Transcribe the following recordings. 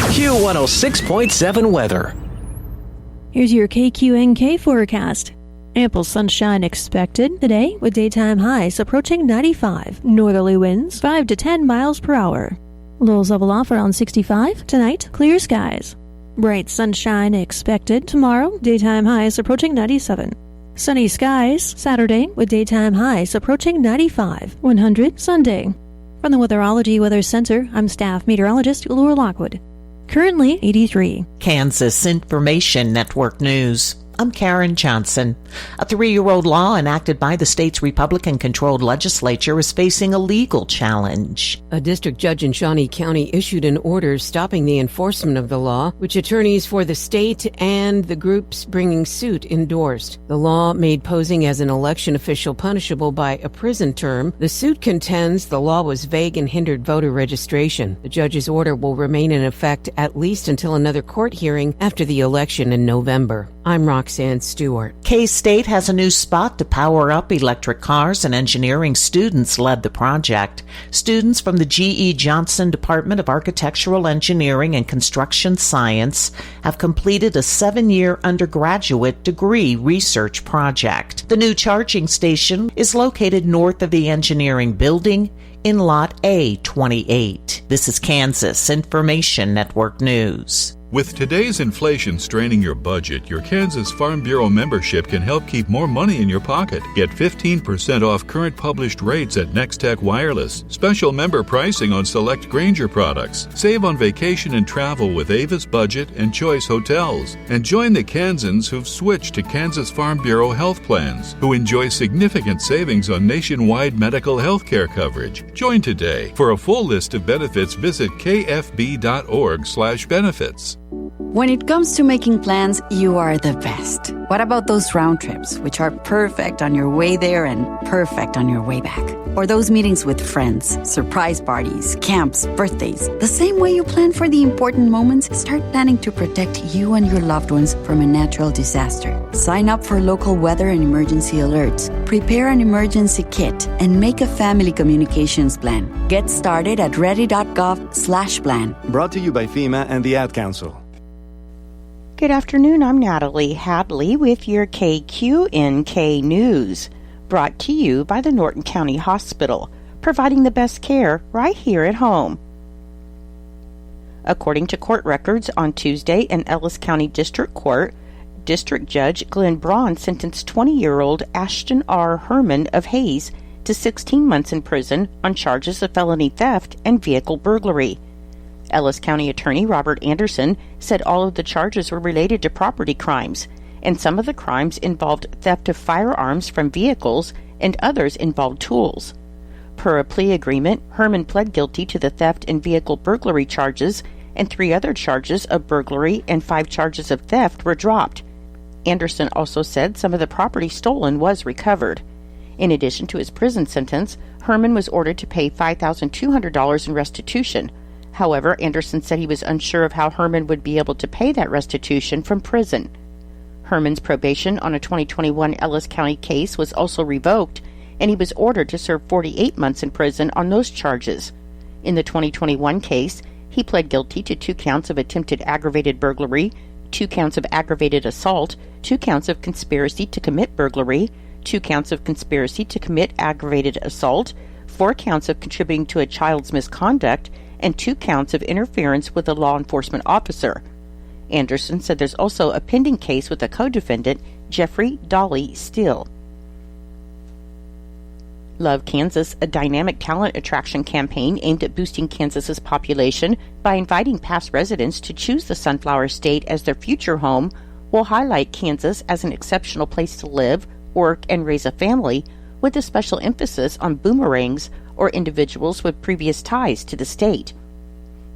Q106.7 weather. Here's your KQNK forecast. Ample sunshine expected today with daytime highs approaching 95. Northerly winds 5 to 10 miles per hour. Lows level off around 65. Tonight, clear skies. Bright sunshine expected tomorrow. Daytime highs approaching 97. Sunny skies Saturday with daytime highs approaching 95. 100 Sunday. From the Weatherology Weather Center, I'm staff meteorologist Laura Lockwood. Currently 83. Kansas Information Network News. I'm Karen Johnson. A 3-year-old law enacted by the state's Republican-controlled legislature is facing a legal challenge. A district judge in Shawnee County issued an order stopping the enforcement of the law, which attorneys for the state and the groups bringing suit endorsed. The law made posing as an election official punishable by a prison term. The suit contends the law was vague and hindered voter registration. The judge's order will remain in effect at least until another court hearing after the election in November. I'm Roxanne Stewart. K-State has a new spot to power up electric cars, and engineering students led the project. Students from the G.E. Johnson Department of Architectural Engineering and Construction Science have completed a 7-year undergraduate degree research project. The new charging station is located north of the engineering building in Lot A28. This is Kansas Information Network News. With today's inflation straining your budget, your Kansas Farm Bureau membership can help keep more money in your pocket. Get 15% off current published rates at Nextech Wireless. Special member pricing on select Grainger products. Save on vacation and travel with Avis Budget and Choice Hotels. And join the Kansans who've switched to Kansas Farm Bureau health plans, who enjoy significant savings on nationwide medical health care coverage. Join today. For a full list of benefits, visit kfb.org/benefits. When it comes to making plans, you are the best. What about those round trips, which are perfect on your way there and perfect on your way back? Or those meetings with friends, surprise parties, camps, birthdays. The same way you plan for the important moments, start planning to protect you and your loved ones from a natural disaster. Sign up for local weather and emergency alerts. Prepare an emergency kit and make a family communications plan. Get started at ready.gov/plan. Brought to you by FEMA and the Ad Council. Good afternoon, I'm Natalie Hadley with your KQNK News, brought to you by the Norton County Hospital, providing the best care right here at home. According to court records, on Tuesday in Ellis County District Court, District Judge Glenn Braun sentenced 20-year-old Ashton R. Herman of Hayes to 16 months in prison on charges of felony theft and vehicle burglary. Ellis County Attorney Robert Anderson said all of the charges were related to property crimes, and some of the crimes involved theft of firearms from vehicles and others involved tools. Per a plea agreement, Herman pled guilty to the theft and vehicle burglary charges, and 3 other charges of burglary and 5 charges of theft were dropped. Anderson also said some of the property stolen was recovered. In addition to his prison sentence, Herman was ordered to pay $5,200 in restitution. However, Anderson said he was unsure of how Herman would be able to pay that restitution from prison. Herman's probation on a 2021 Ellis County case was also revoked, and he was ordered to serve 48 months in prison on those charges. In the 2021 case, he pled guilty to 2 counts of attempted aggravated burglary, 2 counts of aggravated assault, 2 counts of conspiracy to commit burglary, 2 counts of conspiracy to commit aggravated assault, 4 counts of contributing to a child's misconduct, and 2 counts of interference with a law enforcement officer. Anderson said there's also a pending case with a co-defendant, Jeffrey Dolly Steele. Love Kansas, a dynamic talent attraction campaign aimed at boosting Kansas's population by inviting past residents to choose the Sunflower State as their future home, will highlight Kansas as an exceptional place to live, work, and raise a family, with a special emphasis on boomerangs, or individuals with previous ties to the state.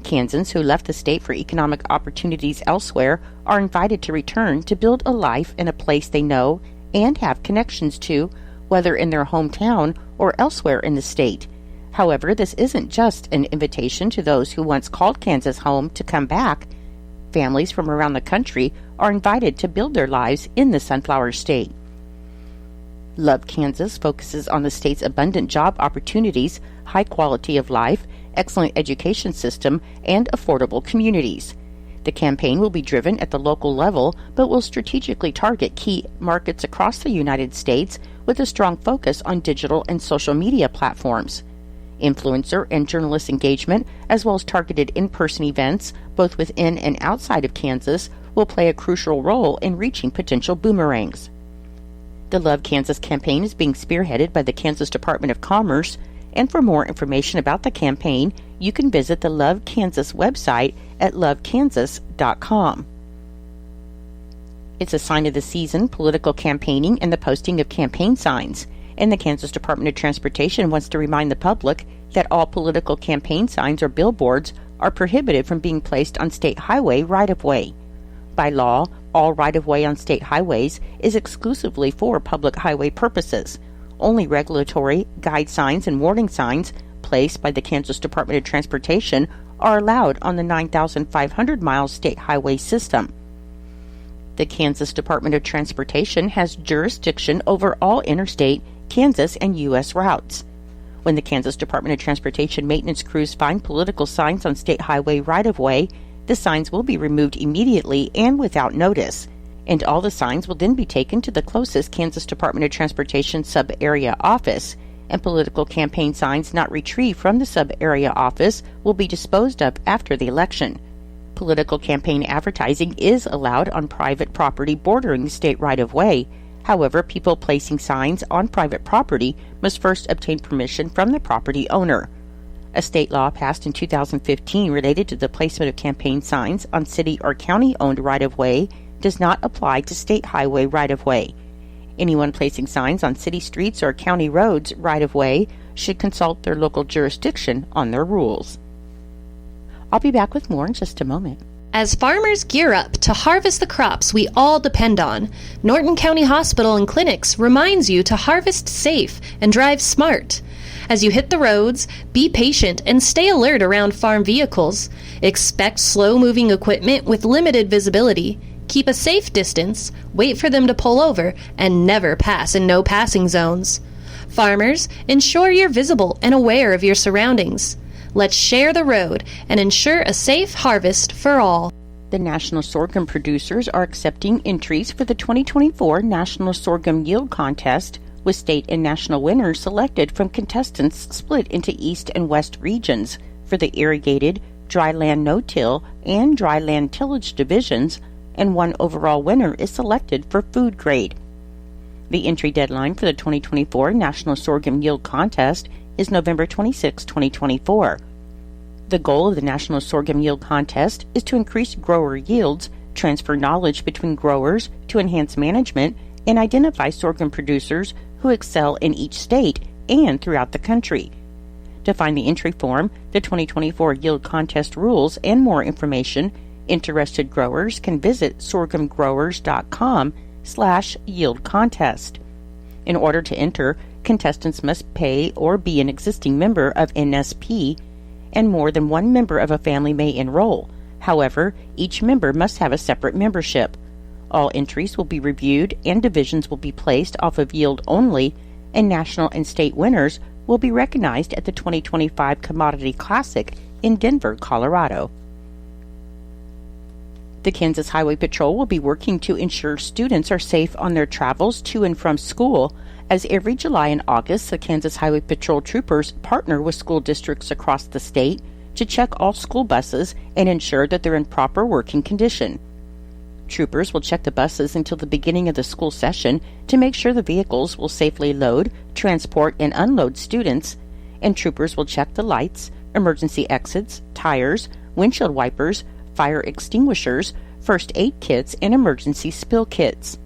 Kansans who left the state for economic opportunities elsewhere are invited to return to build a life in a place they know and have connections to, whether in their hometown or elsewhere in the state. However, this isn't just an invitation to those who once called Kansas home to come back. Families from around the country are invited to build their lives in the Sunflower State. Love Kansas focuses on the state's abundant job opportunities, high quality of life, excellent education system, and affordable communities. The campaign will be driven at the local level, but will strategically target key markets across the United States with a strong focus on digital and social media platforms. Influencer and journalist engagement, as well as targeted in-person events, both within and outside of Kansas, will play a crucial role in reaching potential boomerangs. The Love Kansas campaign is being spearheaded by the Kansas Department of Commerce, and for more information about the campaign, you can visit the Love Kansas website at lovekansas.com. It's a sign of the season, political campaigning, and the posting of campaign signs, and the Kansas Department of Transportation wants to remind the public that all political campaign signs or billboards are prohibited from being placed on state highway right-of-way. By law, all right-of-way on state highways is exclusively for public highway purposes. Only regulatory, guide signs, and warning signs placed by the Kansas Department of Transportation are allowed on the 9,500-mile state highway system. The Kansas Department of Transportation has jurisdiction over all interstate, Kansas, and U.S. routes. When the Kansas Department of Transportation maintenance crews find political signs on state highway right-of-way, the signs will be removed immediately and without notice, and all the signs will then be taken to the closest Kansas Department of Transportation sub-area office, and political campaign signs not retrieved from the sub-area office will be disposed of after the election. Political campaign advertising is allowed on private property bordering the state right-of-way. However, people placing signs on private property must first obtain permission from the property owner. A state law passed in 2015 related to the placement of campaign signs on city or county-owned right-of-way does not apply to state highway right-of-way. Anyone placing signs on city streets or county roads right-of-way should consult their local jurisdiction on their rules. I'll be back with more in just a moment. As farmers gear up to harvest the crops we all depend on, Norton County Hospital and Clinics reminds you to harvest safe and drive smart. As you hit the roads, be patient and stay alert around farm vehicles. Expect slow-moving equipment with limited visibility. Keep a safe distance, wait for them to pull over, and never pass in no-passing zones. Farmers, ensure you're visible and aware of your surroundings. Let's share the road and ensure a safe harvest for all. The national sorghum producers are accepting entries for the 2024 National Sorghum Yield Contest, with state and national winners selected from contestants split into east and west regions for the irrigated, dryland no-till, and dryland tillage divisions, and one overall winner is selected for food grade. The entry deadline for the 2024 National Sorghum Yield Contest is November 26, 2024. The goal of the National Sorghum Yield Contest is to increase grower yields, transfer knowledge between growers to enhance management, and identify sorghum producers who excel in each state and throughout the country. To find the entry form, the 2024 Yield Contest rules, and more information, interested growers can visit sorghumgrowers.com/yield contest. In order to enter, contestants must pay or be an existing member of NSP, and more than one member of a family may enroll. However, each member must have a separate membership. All entries will be reviewed and divisions will be placed off of yield only, and national and state winners will be recognized at the 2025 Commodity Classic in Denver, Colorado. The Kansas Highway Patrol will be working to ensure students are safe on their travels to and from school, as every July and August the Kansas Highway Patrol troopers partner with school districts across the state to check all school buses and ensure that they're in proper working condition. Troopers will check the buses until the beginning of the school session to make sure the vehicles will safely load, transport, and unload students, and troopers will check the lights, emergency exits, tires, windshield wipers, fire extinguishers, first aid kits, and emergency spill kits.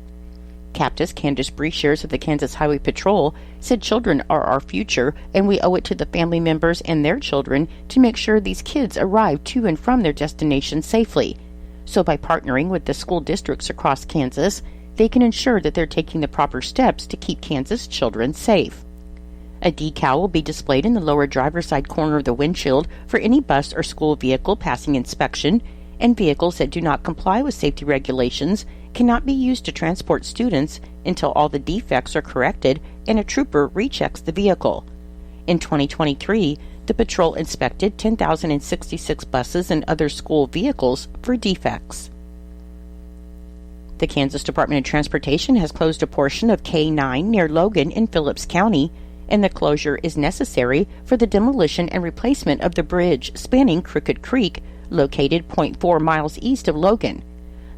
Captain Candace Breeshares of the Kansas Highway Patrol said children are our future, and we owe it to the family members and their children to make sure these kids arrive to and from their destination safely. So by partnering with the school districts across Kansas, they can ensure that they're taking the proper steps to keep Kansas children safe. A decal will be displayed in the lower driver's side corner of the windshield for any bus or school vehicle passing inspection, and vehicles that do not comply with safety regulations cannot be used to transport students until all the defects are corrected and a trooper rechecks the vehicle. In 2023, the patrol inspected 10,066 buses and other school vehicles for defects. The Kansas Department of Transportation has closed a portion of K9 near Logan in Phillips County, and the closure is necessary for the demolition and replacement of the bridge spanning Crooked Creek, located 0.4 miles east of Logan.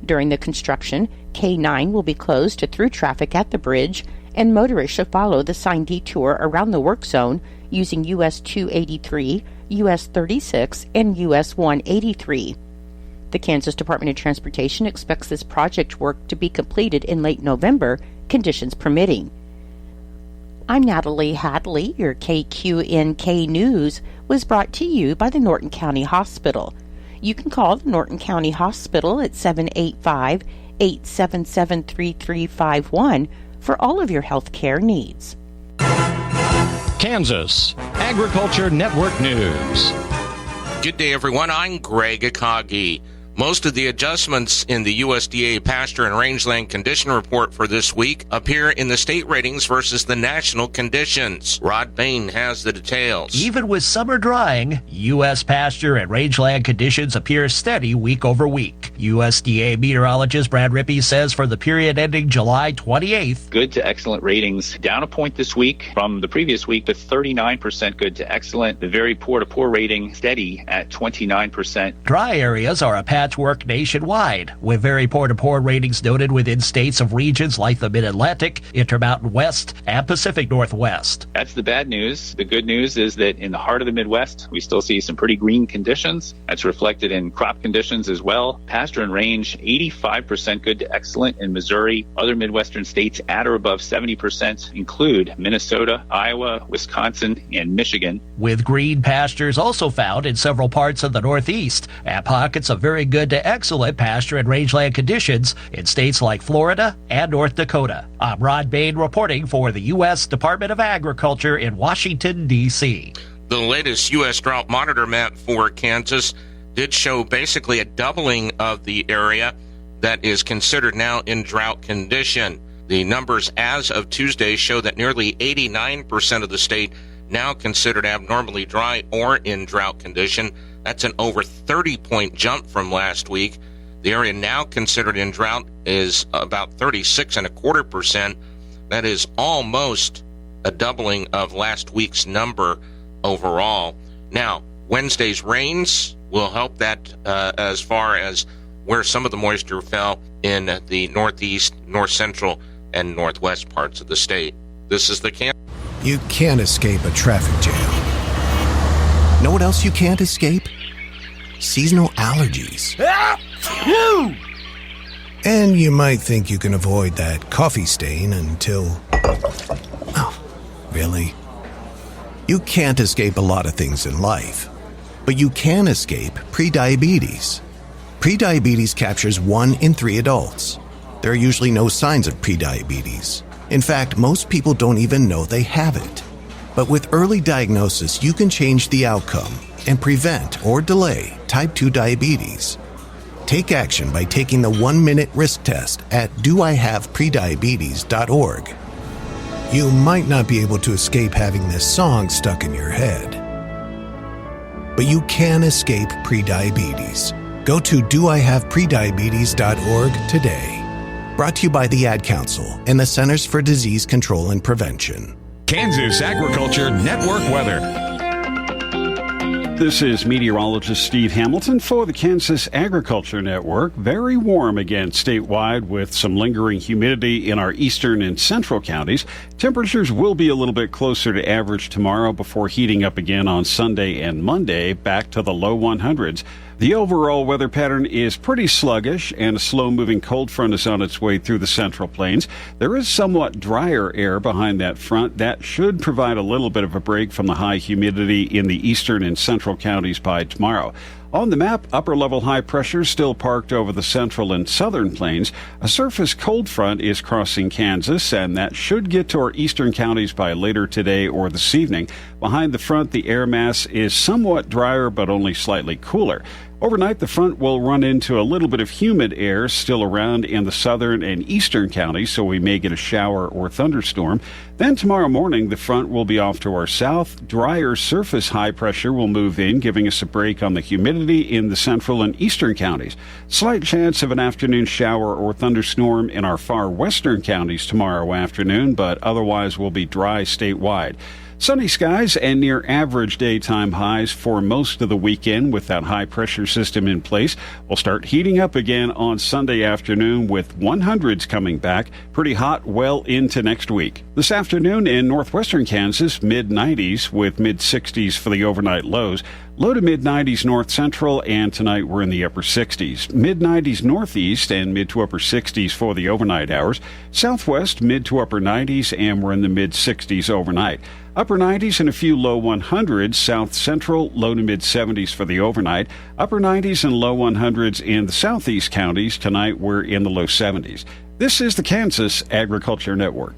During the construction, K9 will be closed to through traffic at the bridge, and motorists should follow the signed detour around the work zone using US 283, US 36, and US 183. The Kansas Department of Transportation expects this project work to be completed in late November, conditions permitting. I'm Natalie Hadley. Your KQNK News was brought to you by the Norton County Hospital. You can call the Norton County Hospital at 785-877-3351 for all of your health care needs. Kansas Agriculture Network News. Good day, everyone. I'm Greg Akagi. Most of the adjustments in the USDA pasture and rangeland condition report for this week appear in the state ratings versus the national conditions. Rod Bain has the details. Even with summer drying, U.S. pasture and rangeland conditions appear steady week over week. USDA meteorologist Brad Rippey says for the period ending July 28th, good to excellent ratings down a point this week from the previous week, but 39% good to excellent. The very poor to poor rating steady at 29%. Dry areas are a patchwork nationwide, with very poor to poor ratings noted within states of regions like the Mid-Atlantic, Intermountain West, and Pacific Northwest. That's the bad news. The good news is that in the heart of the Midwest, we still see some pretty green conditions. That's reflected in crop conditions as well. Pasture and range, 85% good to excellent in Missouri. Other Midwestern states at or above 70% include Minnesota, Iowa, Wisconsin, and Michigan. With green pastures also found in several parts of the Northeast, and pockets of very good to excellent pasture and rangeland conditions in states like Florida and North Dakota. I'm Rod Bain reporting for the U.S. Department of Agriculture in Washington, D.C. The latest U.S. drought monitor map for Kansas did show basically a doubling of the area that is considered now in drought condition. The numbers as of Tuesday show that nearly 89% of the state now considered abnormally dry or in drought condition. That's an over 30-point jump from last week. The area now considered in drought is about 36.25%. That is almost a doubling of last week's number overall. Now, Wednesday's rains will help that as far as where some of the moisture fell in the northeast, north central, and northwest parts of the state. This is the You can't escape a traffic jam. Know what else you can't escape? Seasonal allergies. And you might think you can avoid that coffee stain until... Oh, really? You can't escape a lot of things in life, but you can escape prediabetes. Prediabetes captures 1 in 3 adults. There are usually no signs of prediabetes. In fact, most people don't even know they have it. But with early diagnosis, you can change the outcome and prevent or delay type 2 diabetes. Take action by taking the 1-minute risk test at doihaveprediabetes.org. You might not be able to escape having this song stuck in your head, but you can escape prediabetes. Go to doihaveprediabetes.org today. Brought to you by the Ad Council and the Centers for Disease Control and Prevention. Kansas Agriculture Network weather. This is meteorologist Steve Hamilton for the Kansas Agriculture Network. Very warm again statewide with some lingering humidity in our eastern and central counties. Temperatures will be a little bit closer to average tomorrow before heating up again on Sunday and Monday back to the low 100s. The overall weather pattern is pretty sluggish, and a slow-moving cold front is on its way through the central plains. There is somewhat drier air behind that front. That should provide a little bit of a break from the high humidity in the eastern and central counties by tomorrow. On the map, upper-level high pressure still parked over the central and southern plains. A surface cold front is crossing Kansas, and that should get to our eastern counties by later today or this evening. Behind the front, the air mass is somewhat drier but only slightly cooler. Overnight, the front will run into a little bit of humid air still around in the southern and eastern counties, so we may get a shower or thunderstorm. Then tomorrow morning, the front will be off to our south. Drier surface high pressure will move in, giving us a break on the humidity in the central and eastern counties. Slight chance of an afternoon shower or thunderstorm in our far western counties tomorrow afternoon, but otherwise will be dry statewide. Sunny skies and near average daytime highs for most of the weekend with that high pressure system in place. We'll start heating up again on Sunday afternoon with 100s coming back. Pretty hot well into next week. This afternoon in northwestern Kansas, mid-90s with mid-60s for the overnight lows. Low to mid-90s north central, and tonight we're in the upper 60s. Mid-90s northeast and mid to upper 60s for the overnight hours. Southwest, mid to upper 90s, and we're in the mid-60s overnight. Upper 90s and a few low 100s. South central, low to mid-70s for the overnight. Upper 90s and low 100s in the southeast counties. Tonight we're in the low 70s. This is the Kansas Agriculture Network.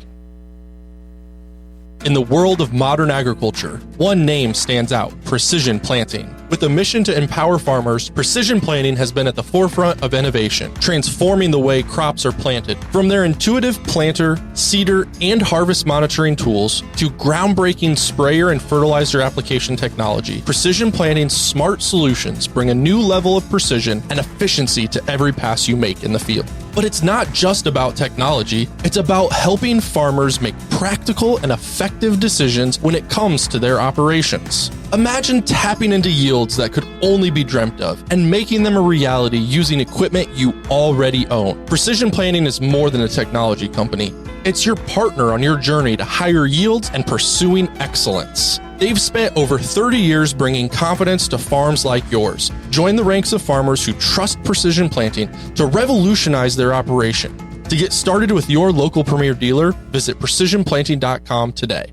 In the world of modern agriculture, one name stands out: precision planting. With a mission to empower farmers, precision planting has been at the forefront of innovation, transforming the way crops are planted. From their intuitive planter, seeder, and harvest monitoring tools to groundbreaking sprayer and fertilizer application technology, Precision Planting's smart solutions bring a new level of precision and efficiency to every pass you make in the field. But it's not just about technology, it's about helping farmers make practical and effective decisions when it comes to their operations. Imagine tapping into yields that could only be dreamt of and making them a reality using equipment you already own. Precision Planting is more than a technology company. It's your partner on your journey to higher yields and pursuing excellence. They've spent over 30 years bringing confidence to farms like yours. Join the ranks of farmers who trust Precision Planting to revolutionize their operation. To get started with your local Premier dealer, visit precisionplanting.com today.